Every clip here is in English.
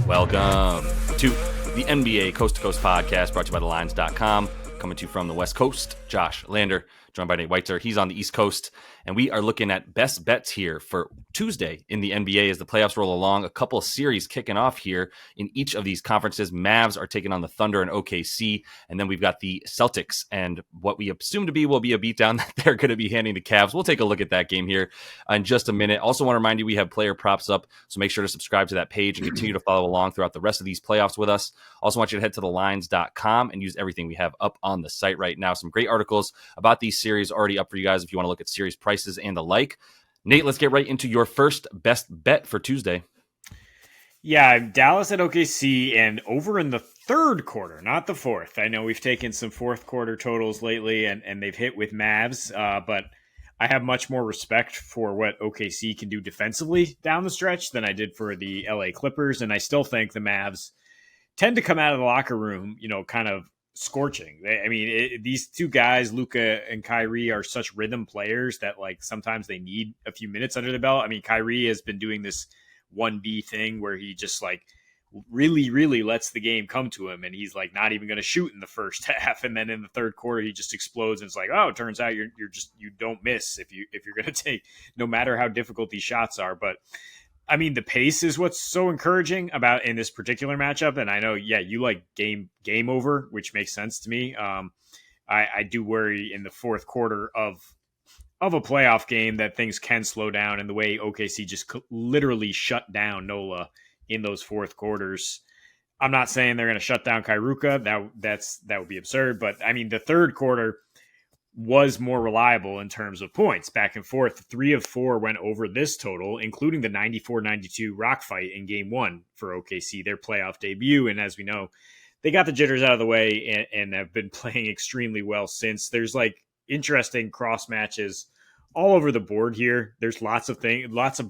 Welcome to the NBA Coast to Coast podcast brought to you by thelines.com. Coming to you from the West Coast, Josh Lander, joined by Nate Weitzer. He's on the East Coast, and we are looking at best bets here for Tuesday in the NBA as the playoffs roll along. A couple of series kicking off here in each of these conferences. Mavs are taking on the Thunder and OKC, and then we've got the Celtics and what we assume to be will be a beatdown that they're going to be handing to Cavs. We'll take a look at that game here in just a minute. Also want to remind you we have player props up, so make sure to subscribe to that page and continue to follow along throughout the rest of these playoffs with us. Also want you to head to thelines.com and use everything we have up on the site right now. Some great articles about these series already up for you guys if you want to look at series prices and the like. Nate, let's get right into your first best bet for Tuesday. Yeah, Dallas at OKC and over in the third quarter, not the fourth. I know we've taken some fourth quarter totals lately and they've hit with Mavs, but I have much more respect for what OKC can do defensively down the stretch than I did for the LA Clippers. And I still think the Mavs tend to come out of the locker room, kind of scorching. These two guys, Luka and Kyrie, are such rhythm players that sometimes they need a few minutes under the belt. I mean, Kyrie has been doing this 1B thing where he just really, really lets the game come to him, and he's not even going to shoot in the first half, and then in the third quarter he just explodes, and it's it turns out you don't miss if you're going to take, no matter how difficult these shots are. But I mean, the pace is what's so encouraging about in this particular matchup. And I know, you like game over, which makes sense to me. I do worry in the fourth quarter of a playoff game that things can slow down, and the way OKC just literally shut down Nola in those fourth quarters. I'm not saying they're going to shut down Kairuka. That would be absurd. But I mean, the third quarter was more reliable in terms of points back and forth. 3 of 4 went over this total, including the 94-92 rock fight in game one for OKC, their playoff debut. And as we know, they got the jitters out of the way and have been playing extremely well since. There's interesting cross matches all over the board here. There's lots of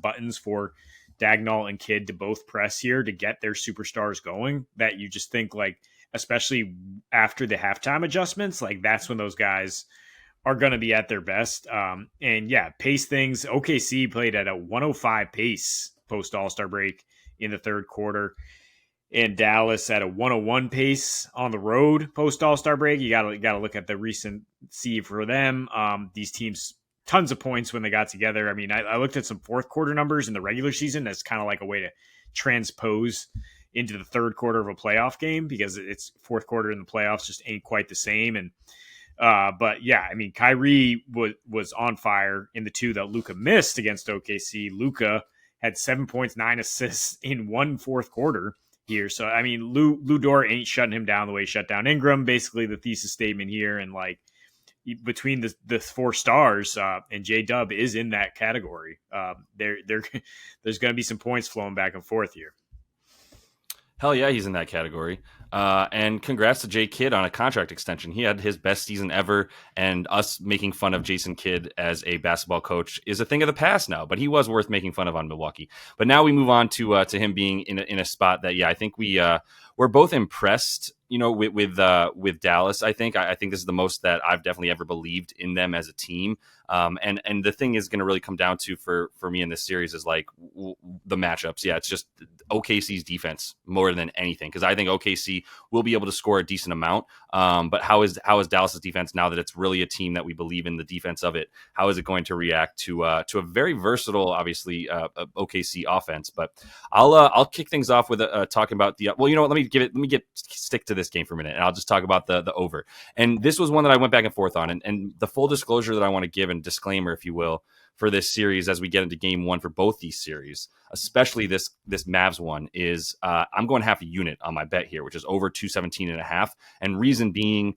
buttons for Dagnall and Kidd to both press here to get their superstars going that you just think especially after the halftime adjustments, that's when those guys are going to be at their best. Pace things. OKC played at a 105 pace post All-Star break in the third quarter, and Dallas at a 101 pace on the road post All-Star break. You got to look at the recent for them. These teams, tons of points when they got together. I mean, I looked at some fourth quarter numbers in the regular season. That's kind of a way to transpose into the third quarter of a playoff game, because it's fourth quarter in the playoffs just ain't quite the same. And Kyrie was on fire in the 2 that Luka missed against OKC. Luka had 7 points, 9 assists in one fourth quarter here. So, I mean, Lou Dort ain't shutting him down the way he shut down Ingram. Basically, the thesis statement here, and between the 4 stars, and J-Dub is in that category. There's going to be some points flowing back and forth here. Hell yeah, he's in that category. And congrats to Jay Kidd on a contract extension. He had his best season ever, and us making fun of Jason Kidd as a basketball coach is a thing of the past now, but he was worth making fun of on Milwaukee. But now we move on to him being in a spot that, I think we're both impressed, with Dallas. I think this is the most that I've definitely ever believed in them as a team. And the thing is going to really come down to for me in this series is the matchups. Yeah, it's just OKC's defense more than anything, because I think OKC will be able to score a decent amount. But how is Dallas's defense, now that it's really a team that we believe in the defense of it, how is it going to react to a very versatile, obviously OKC offense? But I'll kick things off with talking about the let me stick to this game for a minute, and I'll just talk about the over. And this was one that I went back and forth on, and the full disclosure that I want to give, and disclaimer, if you will, for this series as we get into game one for both these series, especially this Mavs one, is I'm going half a unit on my bet here, which is over 217.5. And reason being,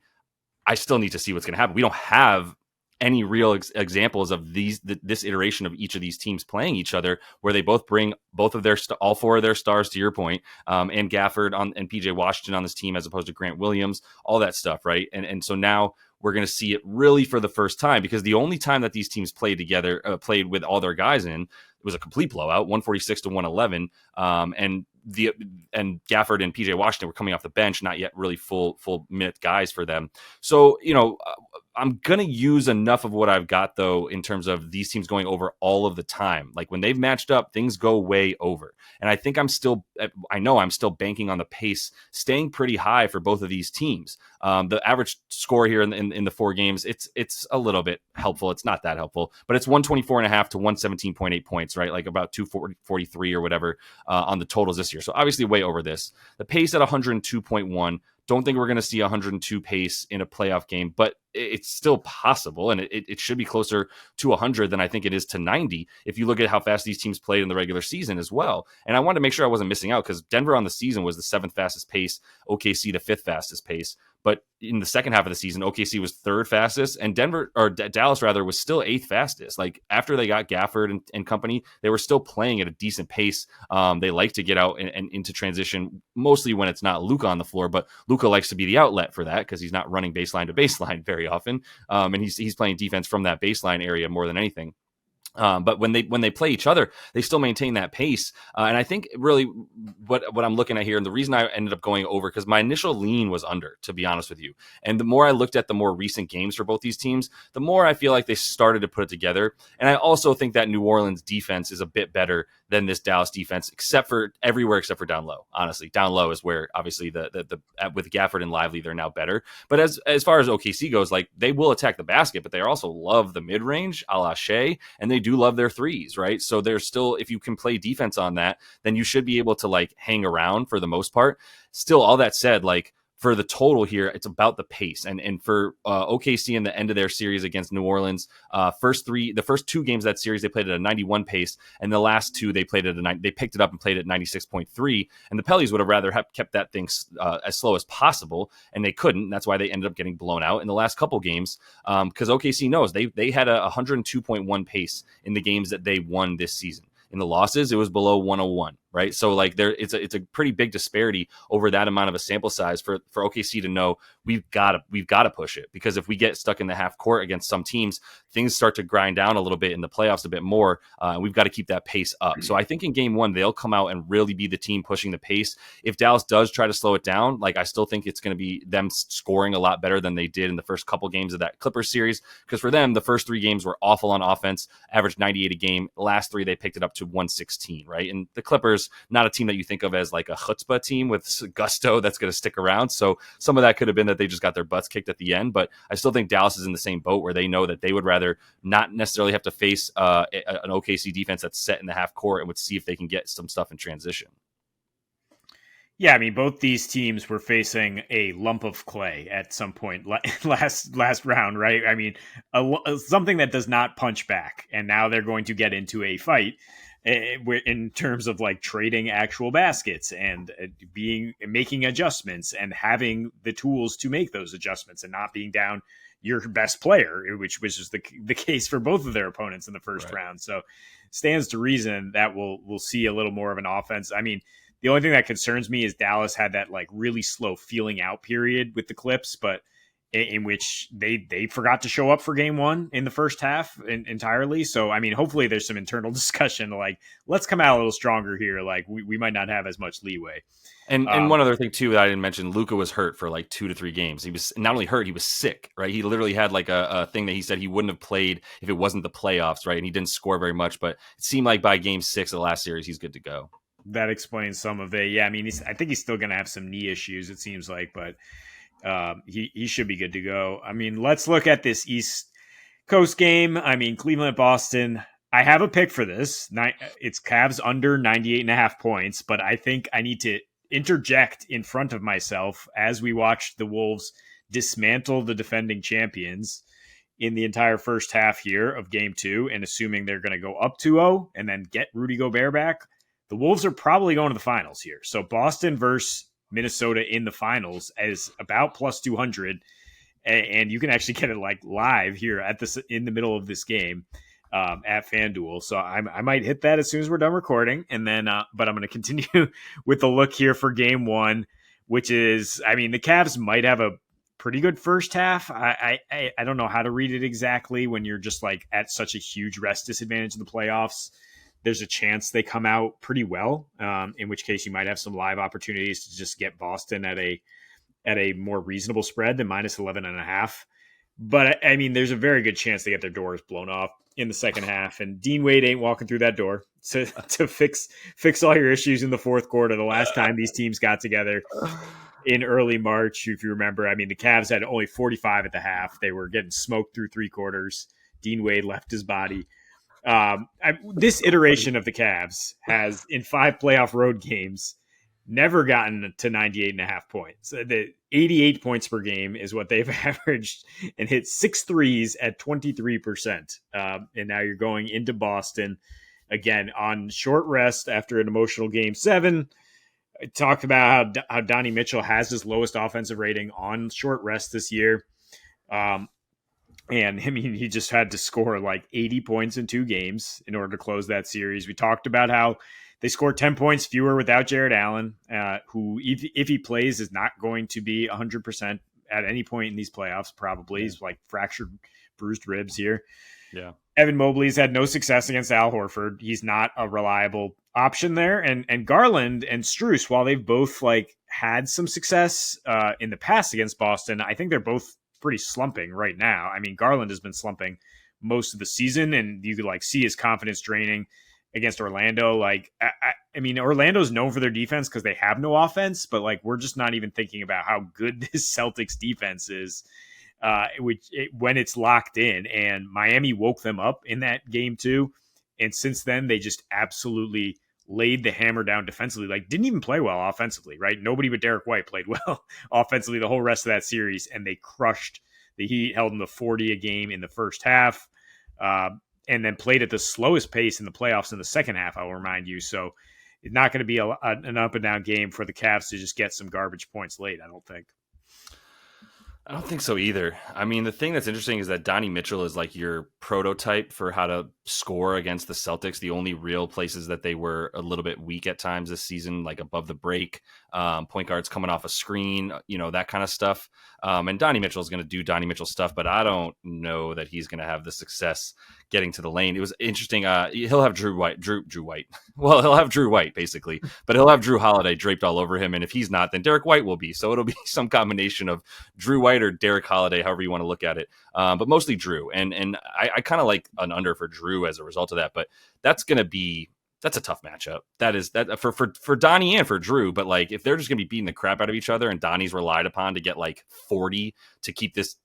I still need to see what's going to happen. We don't have any real examples of this iteration of each of these teams playing each other, where they both bring all 4 of their stars, to your point, and Gafford and PJ Washington on this team as opposed to Grant Williams, all that stuff, right? And so now we're going to see it really for the first time, because the only time that these teams played together, played with all their guys in, it was a complete blowout, 146-111. And Gafford and PJ Washington were coming off the bench, not yet really full minute guys for them. So, I'm going to use enough of what I've got, though, in terms of these teams going over all of the time. Like when they've matched up, things go way over. And I know I'm still banking on the pace staying pretty high for both of these teams. The average score here in the 4 games, it's a little bit helpful. It's not that helpful, but it's 124.5 to 117.8 points, right? Like about 243 or whatever on the totals this year. So obviously way over this. The pace at 102.1. Don't think we're going to see 102 pace in a playoff game, but it's still possible, and it should be closer to 100 than I think it is to 90 if you look at how fast these teams played in the regular season as well. And I wanted to make sure I wasn't missing out because Denver on the season was the 7th fastest pace, OKC the 5th fastest pace. But in the second half of the season, OKC was 3rd fastest, and Dallas rather was still 8th fastest. Like after they got Gafford and company, they were still playing at a decent pace. They like to get out and into transition, mostly when it's not Luka on the floor, but Luka likes to be the outlet for that because he's not running baseline to baseline very often, and he's playing defense from that baseline area more than anything. But when they play each other, they still maintain that pace. And I think really what I'm looking at here, and the reason I ended up going over, because my initial lean was under, to be honest with you. And the more I looked at the more recent games for both these teams, the more I feel like they started to put it together. And I also think that New Orleans defense is a bit better than this Dallas defense, except for down low. Honestly, down low is where obviously the with Gafford and Lively, they're now better. But as far as OKC goes, like they will attack the basket, but they also love the mid range, a la Shea, and they do love their threes, right? So there's still, if you can play defense on that, then you should be able to like hang around for the most part. Still, all that said, like for the total here, it's about the pace. And for OKC in the end of their series against New Orleans, the first 2 games of that series, they played at a 91 pace, and the last 2 they played at they picked it up and played at 96.3. And the Pellies would have rather have kept that thing as slow as possible, and they couldn't. That's why they ended up getting blown out in the last couple games, because OKC knows they had a 102.1 pace in the games that they won this season. In the losses, it was below 101, right? So like it's a pretty big disparity over that amount of a sample size for OKC to know we've got to push it, because if we get stuck in the half court against some teams, things start to grind down a little bit in the playoffs a bit more. And we've got to keep that pace up. So I think in game 1 they'll come out and really be the team pushing the pace. If Dallas does try to slow it down, like I still think it's going to be them scoring a lot better than they did in the first couple games of that Clippers series, because for them the first 3 games were awful on offense, averaged 98 a game. The last 3 they picked it up to 116, right? And the Clippers, not a team that you think of as like a chutzpah team with gusto that's going to stick around. So some of that could have been that they just got their butts kicked at the end. But I still think Dallas is in the same boat where they know that they would rather not necessarily have to face an OKC defense that's set in the half court and would see if they can get some stuff in transition. Yeah, I mean, both these teams were facing a lump of clay at some point last round, right? I mean, something that does not punch back, and now they're going to get into a fight in terms of like trading actual baskets and making adjustments and having the tools to make those adjustments and not being down your best player, which is the case for both of their opponents in the first round. So stands to reason that we'll see a little more of an offense. I mean, the only thing that concerns me is Dallas had that like really slow feeling out period with the Clips, but in which they forgot to show up for game 1 in the first half entirely. So, I mean, hopefully there's some internal discussion like, let's come out a little stronger here. Like we might not have as much leeway. And one other thing too that I didn't mention, Luka was hurt for like 2 to 3 games. He was not only hurt, he was sick, right? He literally had like a thing that he said he wouldn't have played if it wasn't the playoffs, right? And he didn't score very much, but it seemed like by game 6 of the last series, he's good to go. That explains some of it. Yeah, I mean, I think he's still going to have some knee issues, it seems like, but he should be good to go. I mean, let's look at this East Coast game. I mean, Cleveland, Boston. I have a pick for this. It's Cavs under 98.5 points, but I think I need to interject in front of myself as we watch the Wolves dismantle the defending champions in the entire first half here of game 2, and assuming they're going to go up 2-0 and then get Rudy Gobert back, the Wolves are probably going to the finals here. So Boston versus Minnesota in the finals is about plus 200. And you can actually get it like live here in the middle of this game at FanDuel. So I might hit that as soon as we're done recording. And then, but I'm going to continue with the look here for game 1, which is, I mean, the Cavs might have a pretty good first half. I don't know how to read it exactly when you're just like at such a huge rest disadvantage in the playoffs. There's a chance they come out pretty well, in which case you might have some live opportunities to just get Boston at a more reasonable spread than minus 11.5. But I mean, there's a very good chance they get their doors blown off in the second half, and Dean Wade ain't walking through that door to fix all your issues in the fourth quarter. The last time these teams got together in early March, if you remember, I mean, the Cavs had only 45 at the half. They were getting smoked through three quarters. Dean Wade left his body. This iteration of the Cavs has, in 5 playoff road games, never gotten to 98.5 points. The 88 points per game is what they've averaged and hit 6 threes at 23%. And now you're going into Boston again on short rest after an emotional game 7. I talked about how Donnie Mitchell has his lowest offensive rating on short rest this year. And I mean, he just had to score like 80 points in 2 games in order to close that series. We talked about how they scored 10 points fewer without Jared Allen, who, if he plays, is not going to be 100% at any point in these playoffs, probably. He's like fractured, bruised ribs here. Yeah. Evan Mobley's had no success against Al Horford. He's not a reliable option there. And Garland and Strus, while they've both like had some success in the past against Boston, I think they're both pretty slumping right now. I mean, Garland has been slumping most of the season, and you could like see his confidence draining against Orlando. Like, I mean, Orlando's known for their defense because they have no offense, but like, we're just not even thinking about how good this Celtics defense is, when it's locked in. And Miami woke them up in that game too. And since then, they just absolutely laid the hammer down defensively. Like, didn't even play well offensively, right? Nobody but Derek White played well offensively the whole rest of that series, and they crushed the Heat, held them to 40 a game in the first half, and then played at the slowest pace in the playoffs in the second half, I'll remind you. So it's not going to be an up and down game for the Cavs to just get some garbage points late, I don't think. I don't think so either. I mean, the thing that's interesting is that Donnie Mitchell is like your prototype for how to score against the Celtics. The only real places that they were a little bit weak at times this season, like above the break, point guards coming off a screen, that kind of stuff. And Donnie Mitchell is going to do Donnie Mitchell stuff, but I don't know that he's going to have the success getting to the lane. It was interesting. He'll have Drew White. Well, he'll have Drew White basically, but he'll have Drew Holiday draped all over him. And if he's not, then Derek White will be. So it'll be some combination of Drew White or Derek Holiday, however you want to look at it. But mostly Drew. And I kind of like an under for Drew as a result of that, but that's a tough matchup. That is that for Donnie and for Drew. But like, if they're just going to be beating the crap out of each other and Donnie's relied upon to get like 40 to keep this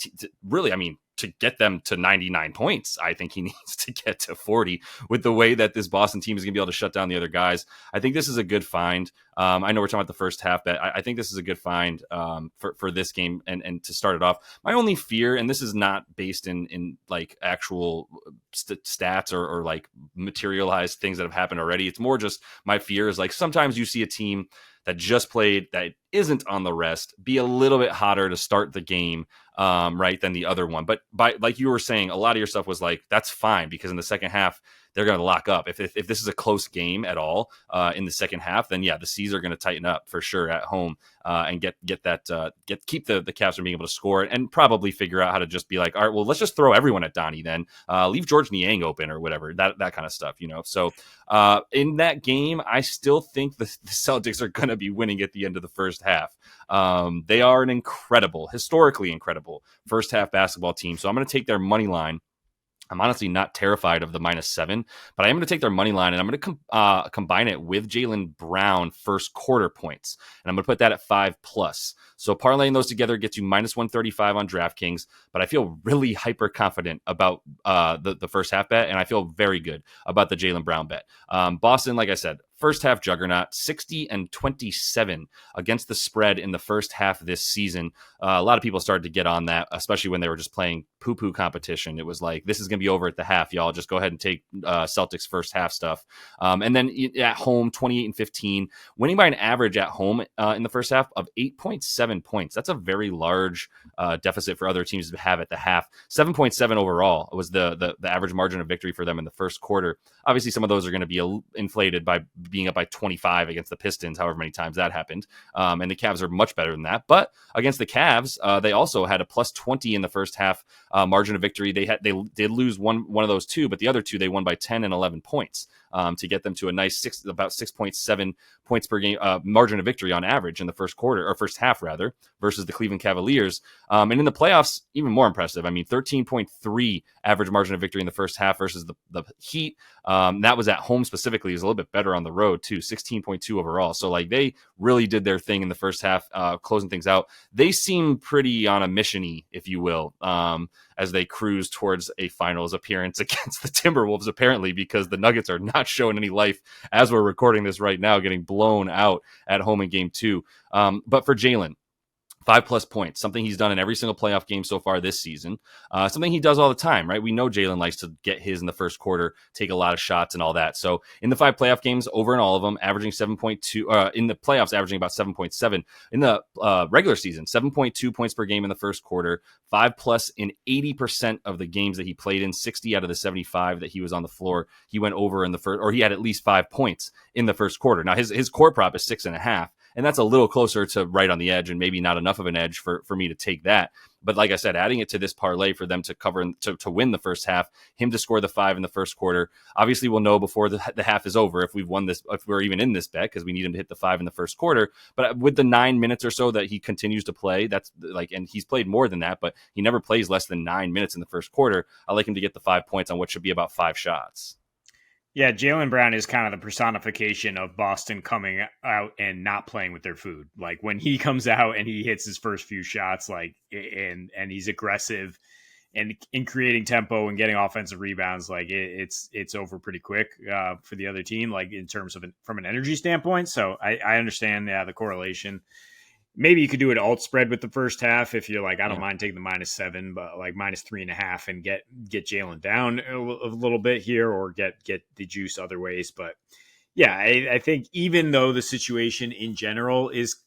to get them to 99 points, I think he needs to get to 40 with the way that this Boston team is going to be able to shut down the other guys. I think this is a good find. I know we're talking about the first half, but I think this is a good find for this game and to start it off. My only fear, and this is not based in like actual stats or like materialized things that have happened already. It's more just my fear is like sometimes you see a team that just played that isn't on the rest be a little bit hotter to start the game, right, than the other one. But by like you were saying, a lot of your stuff was like, that's fine because in the second half, they're going to lock up. If this is a close game at all in the second half, then yeah, the C's are going to tighten up for sure at home and keep the Cavs from being able to score and probably figure out how to just be like, all right, well, let's just throw everyone at Donnie then. Leave George Niang open or whatever, that kind of stuff, So in that game, I still think the Celtics are going to be winning at the end of the first half. They are an historically incredible first half basketball team. So I'm going to take their money line. I'm honestly not terrified of the -7, but I am going to take their money line and I'm going to combine it with Jaylen Brown first quarter points. And I'm going to put that at 5+. So parlaying those together gets you -135 on DraftKings, but I feel really hyper confident about the first half bet. And I feel very good about the Jaylen Brown bet. Boston, like I said, first half juggernaut, 60-27 against the spread in the first half of this season. A lot of people started to get on that, especially when they were just playing poo-poo competition. It was like, this is going to be over at the half, y'all. Just go ahead and take Celtics first half stuff. And then at home, 28-15, winning by an average at home in the first half of 8.7 points. That's a very large deficit for other teams to have at the half. 7.7 overall was the average margin of victory for them in the first quarter. Obviously, some of those are going to be inflated by being up by 25 against the Pistons, however many times that happened. And the Cavs are much better than that. But against the Cavs, they also had a +20 in the first half margin of victory. They did lose one of those two, but the other two they won by 10 and 11 points. to get them to a nice about 6.7 points per game margin of victory on average in the first quarter, or first half rather, versus the Cleveland Cavaliers. And in the playoffs, even more impressive. I mean, 13.3 average margin of victory in the first half versus the Heat. That was at home specifically. It was a little bit better on the road too, 16.2 overall. So like they really did their thing in the first half, closing things out. They seem pretty on a mission-y, if you will, as they cruise towards a finals appearance against the Timberwolves, apparently, because the Nuggets are not showing any life as we're recording this right now, getting blown out at home in game 2. But for Jalen, 5+ points, something he's done in every single playoff game so far this season, something he does all the time, right? We know Jalen likes to get his in the first quarter, take a lot of shots and all that. So in the 5 playoff games, over in all of them, averaging 7.2, in the playoffs, averaging about 7.7. In the regular season, 7.2 points per game in the first quarter, 5+ in 80% of the games that he played in, 60 out of the 75 that he was on the floor. He went over in the first, or he had at least 5 points in the first quarter. Now his core prop is 6.5. And that's a little closer to right on the edge, and maybe not enough of an edge for me to take that. But like I said, adding it to this parlay for them to cover to win the first half, him to score the 5 in the first quarter. Obviously, we'll know before the half is over if we've won this, if we're even in this bet, because we need him to hit the 5 in the first quarter. But with the 9 minutes or so that he continues to play, that's like, and he's played more than that, but he never plays less than 9 minutes in the first quarter. I like him to get the 5 points on what should be about 5 shots. Yeah, Jaylen Brown is kind of the personification of Boston coming out and not playing with their food. Like when he comes out and he hits his first few shots, like and he's aggressive and in creating tempo and getting offensive rebounds, like it's over pretty quick for the other team, like in terms of from an energy standpoint. So I understand the correlation. Maybe you could do an alt spread with the first half if you're like, I don't mind taking the -7, but like -3.5 and get Jalen down a little bit here, or get the juice other ways. But yeah, I think even though the situation in general is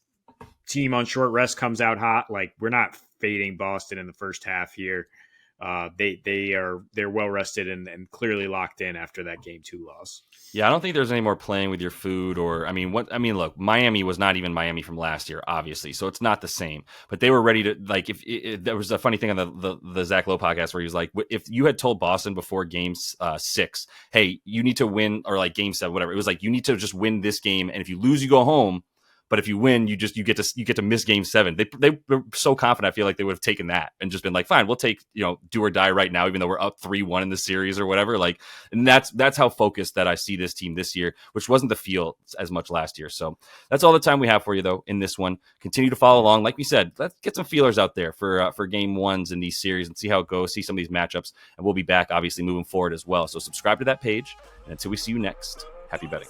team on short rest comes out hot, like we're not fading Boston in the first half here. They're well rested and clearly locked in after that game 2 loss. Yeah, I don't think there's any more playing with your food, or look, Miami was not even Miami from last year, obviously, so it's not the same. But they were ready to, like, if there was a funny thing on the Zach Lowe podcast where he was like, if you had told Boston before game 6, hey, you need to win, or like game 7, whatever, it was like you need to just win this game, and if you lose, you go home. But if you win, you get to miss game 7. They were so confident. I feel like they would have taken that and just been like, fine, we'll take, do or die right now, even though we're up 3-1 in the series or whatever. Like, and that's how focused that I see this team this year, which wasn't the feel as much last year. So that's all the time we have for you though in this one. Continue to follow along. Like we said, let's get some feelers out there for game 1s in these series and see how it goes. See some of these matchups, and we'll be back obviously moving forward as well. So subscribe to that page, and until we see you next, happy betting.